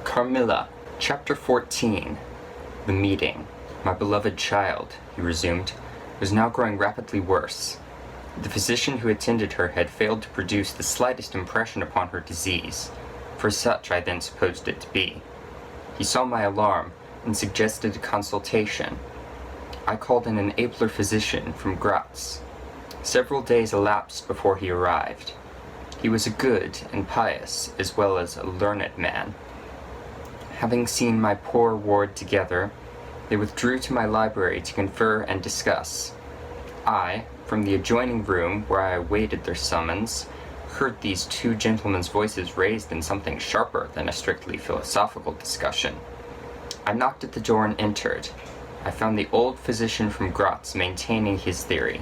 Carmilla, Chapter 14. The meeting. My beloved child, he resumed, was now growing rapidly worse. The physician who attended her had failed to produce the slightest impression upon her disease, for such I then supposed it to be. He saw my alarm and suggested a consultation. I called in an abler physician from Graz. Several days elapsed before he arrived. He was a good and pious, as well as a learned man. Having seen my poor ward together, they withdrew to my library to confer and discuss. I, from the adjoining room where I awaited their summons, heard these two gentlemen's voices raised in something sharper than a strictly philosophical discussion. I knocked at the door and entered. I found the old physician from Graz maintaining his theory.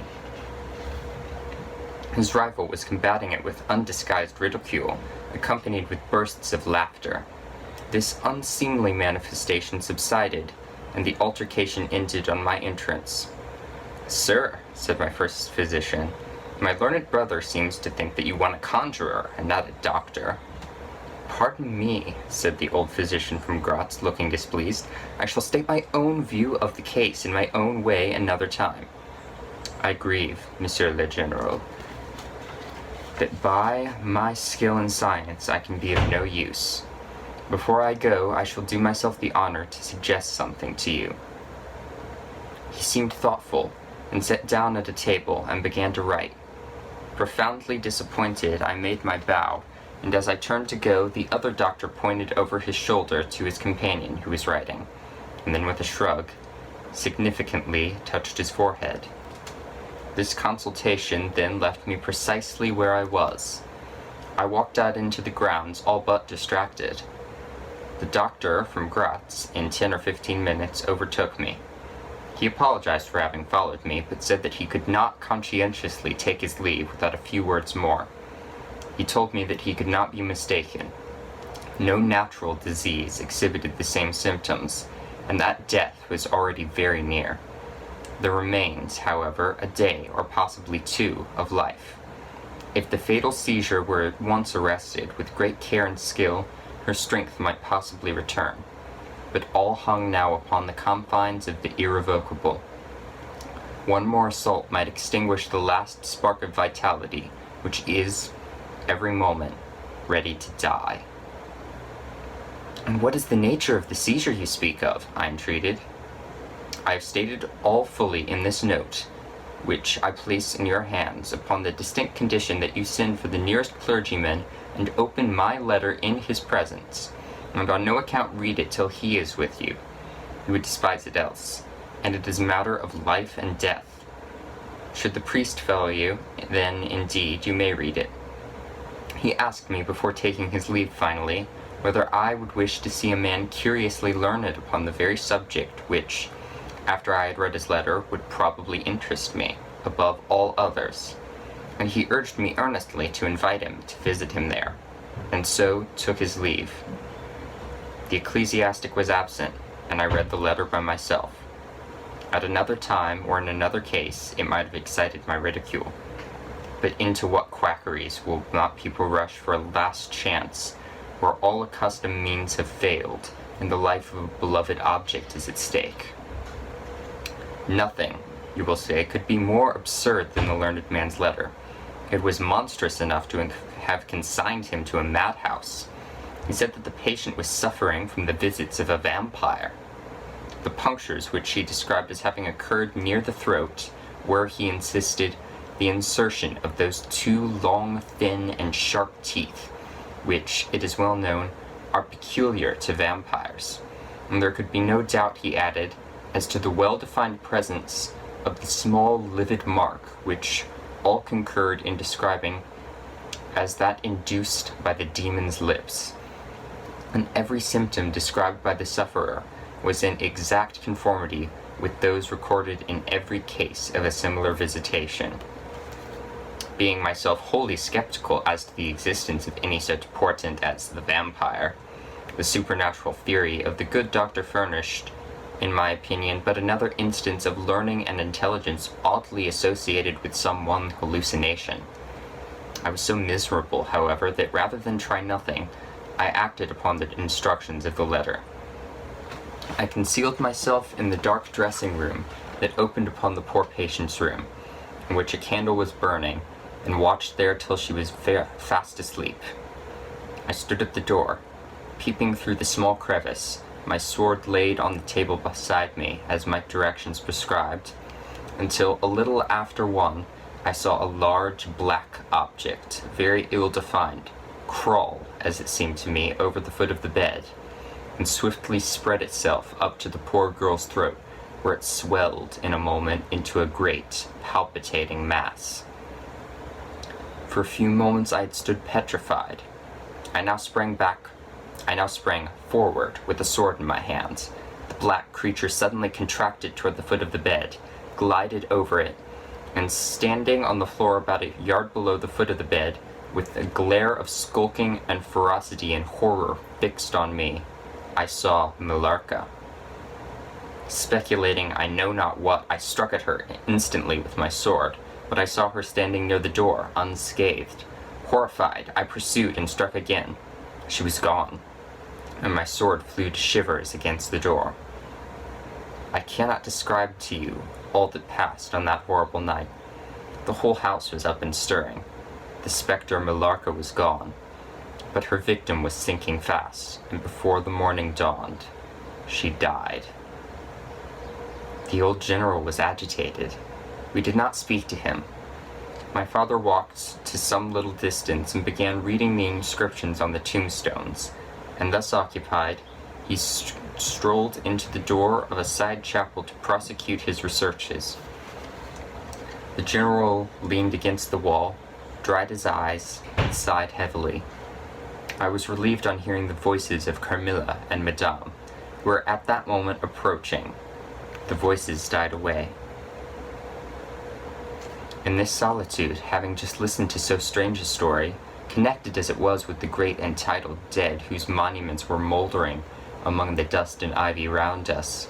His rival was combating it with undisguised ridicule, accompanied with bursts of laughter. This unseemly manifestation subsided, and the altercation ended on my entrance. "Sir," said my first physician, "my learned brother seems to think that you want a conjurer and not a doctor." "Pardon me," said the old physician from Graz, looking displeased. "I shall state my own view of the case in my own way another time. I grieve, Monsieur le General, that by my skill in science I can be of no use. Before I go, I shall do myself the honor to suggest something to you." He seemed thoughtful, and sat down at a table and began to write. Profoundly disappointed, I made my bow, and as I turned to go, the other doctor pointed over his shoulder to his companion who was writing, and then with a shrug, significantly touched his forehead. This consultation then left me precisely where I was. I walked out into the grounds all but distracted. The doctor from Graz, in 10 or 15 minutes, overtook me. He apologized for having followed me, but said that he could not conscientiously take his leave without a few words more. He told me that he could not be mistaken. No natural disease exhibited the same symptoms, and that death was already very near. There remained, however, a day, or possibly 2, of life. If the fatal seizure were at once arrested, with great care and skill, her strength might possibly return. But all hung now upon the confines of the irrevocable. One more assault might extinguish the last spark of vitality, which is, every moment, ready to die. "And what is the nature of the seizure you speak of?" I entreated. "I have stated all fully in this note, which I place in your hands upon the distinct condition that you send for the nearest clergyman and open my letter in his presence, and on no account read it till he is with you. You would despise it else, and it is a matter of life and death. Should the priest fail you, then, indeed, you may read it." He asked me, before taking his leave finally, whether I would wish to see a man curiously learned upon the very subject which, after I had read his letter, would probably interest me, above all others, and he urged me earnestly to invite him to visit him there, and so took his leave. The ecclesiastic was absent, and I read the letter by myself. At another time, or in another case, it might have excited my ridicule. But into what quackeries will not people rush for a last chance, where all accustomed means have failed, and the life of a beloved object is at stake? Nothing, you will say, could be more absurd than the learned man's letter. It was monstrous enough to have consigned him to a madhouse. He said that the patient was suffering from the visits of a vampire. The punctures, which he described as having occurred near the throat, were, he insisted, the insertion of those 2 long, thin, and sharp teeth, which, it is well known, are peculiar to vampires. And there could be no doubt, he added, as to the well-defined presence of the small livid mark which all concurred in describing as that induced by the demon's lips. And every symptom described by the sufferer was in exact conformity with those recorded in every case of a similar visitation. Being myself wholly skeptical as to the existence of any such portent as the vampire, the supernatural theory of the good doctor furnished, in my opinion, but another instance of learning and intelligence oddly associated with some one hallucination. I was so miserable, however, that rather than try nothing, I acted upon the instructions of the letter. I concealed myself in the dark dressing room that opened upon the poor patient's room, in which a candle was burning, and watched there till she was fast asleep. I stood at the door, peeping through the small crevice, my sword laid on the table beside me as my directions prescribed, until a little after 1 I saw a large black object, very ill-defined, crawl, as it seemed to me, over the foot of the bed, and swiftly spread itself up to the poor girl's throat, where it swelled in a moment into a great, palpitating mass. For a few moments I had stood petrified. I now sprang forward with a sword in my hands. The black creature suddenly contracted toward the foot of the bed, glided over it, and standing on the floor about a yard below the foot of the bed, with a glare of skulking and ferocity and horror fixed on me, I saw Millarca. Speculating I know not what, I struck at her instantly with my sword, but I saw her standing near the door, unscathed. Horrified, I pursued and struck again. She was gone, and my sword flew to shivers against the door. I cannot describe to you all that passed on that horrible night. The whole house was up and stirring. The spectre Millarca was gone, but her victim was sinking fast, and before the morning dawned, she died. The old general was agitated. We did not speak to him. My father walked to some little distance and began reading the inscriptions on the tombstones, and thus occupied, he strolled into the door of a side chapel to prosecute his researches. The general leaned against the wall, dried his eyes, and sighed heavily. I was relieved on hearing the voices of Carmilla and Madame, who were at that moment approaching. The voices died away. In this solitude, having just listened to so strange a story, connected as it was with the great entitled dead whose monuments were mouldering among the dust and ivy round us,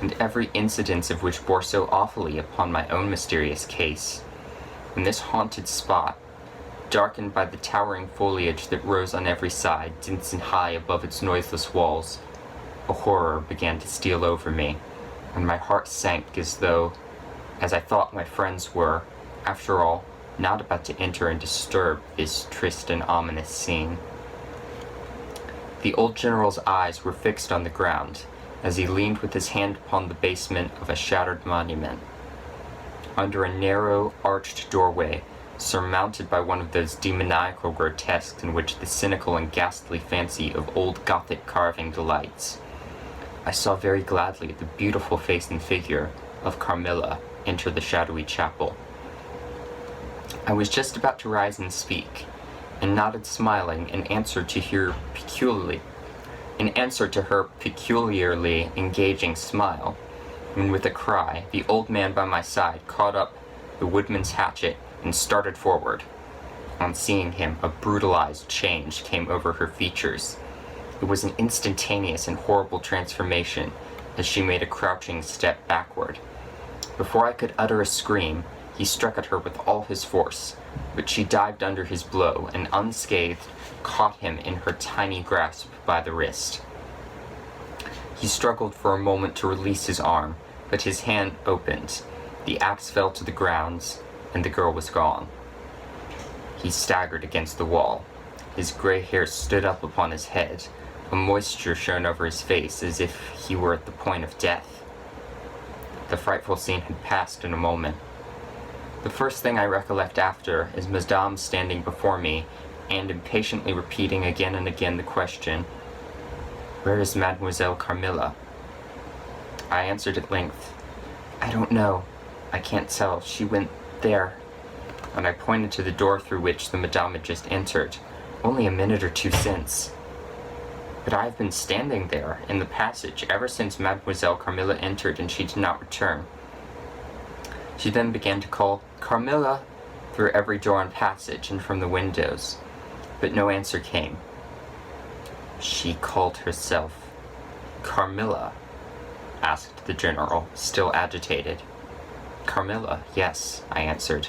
and every incident of which bore so awfully upon my own mysterious case, in this haunted spot, darkened by the towering foliage that rose on every side, dense and high above its noiseless walls, a horror began to steal over me, and my heart sank as I thought my friends were, after all, not about to enter and disturb this triste and ominous scene. The old general's eyes were fixed on the ground, as he leaned with his hand upon the basement of a shattered monument. Under a narrow, arched doorway, surmounted by one of those demoniacal grotesques in which the cynical and ghastly fancy of old Gothic carving delights, I saw very gladly the beautiful face and figure of Carmilla enter the shadowy chapel. I was just about to rise and speak, and nodded smiling in answer to her peculiarly engaging smile, when with a cry, the old man by my side caught up the woodman's hatchet and started forward. On seeing him, a brutalized change came over her features. It was an instantaneous and horrible transformation, as she made a crouching step backward. Before I could utter a scream, he struck at her with all his force, but she dived under his blow and, unscathed, caught him in her tiny grasp by the wrist. He struggled for a moment to release his arm, but his hand opened, the axe fell to the ground, and the girl was gone. He staggered against the wall. His gray hair stood up upon his head. A moisture shone over his face as if he were at the point of death. The frightful scene had passed in a moment. The first thing I recollect after is Madame standing before me and impatiently repeating again and again the question, "Where is Mademoiselle Carmilla?" I answered at length, "I don't know. I can't tell. She went there." And I pointed to the door through which the Madame had just entered, only a minute or two since. But I have been standing there in the passage ever since Mademoiselle Carmilla entered, and she did not return. She then began to call "Carmilla" through every door and passage and from the windows, but no answer came. "She called herself Carmilla?" asked the general, still agitated. "Carmilla, yes," I answered.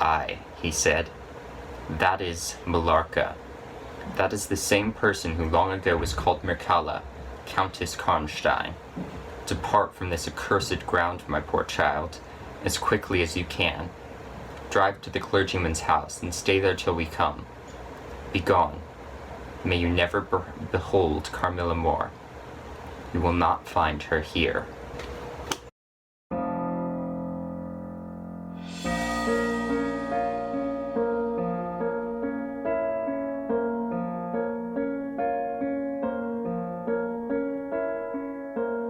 "Aye," he said, "that is Millarca. That is the same person who long ago was called Mircalla, Countess Karnstein. Depart from this accursed ground, my poor child, as quickly as you can. Drive to the clergyman's house, and stay there till we come. Be gone. May you never behold Carmilla more. You will not find her here.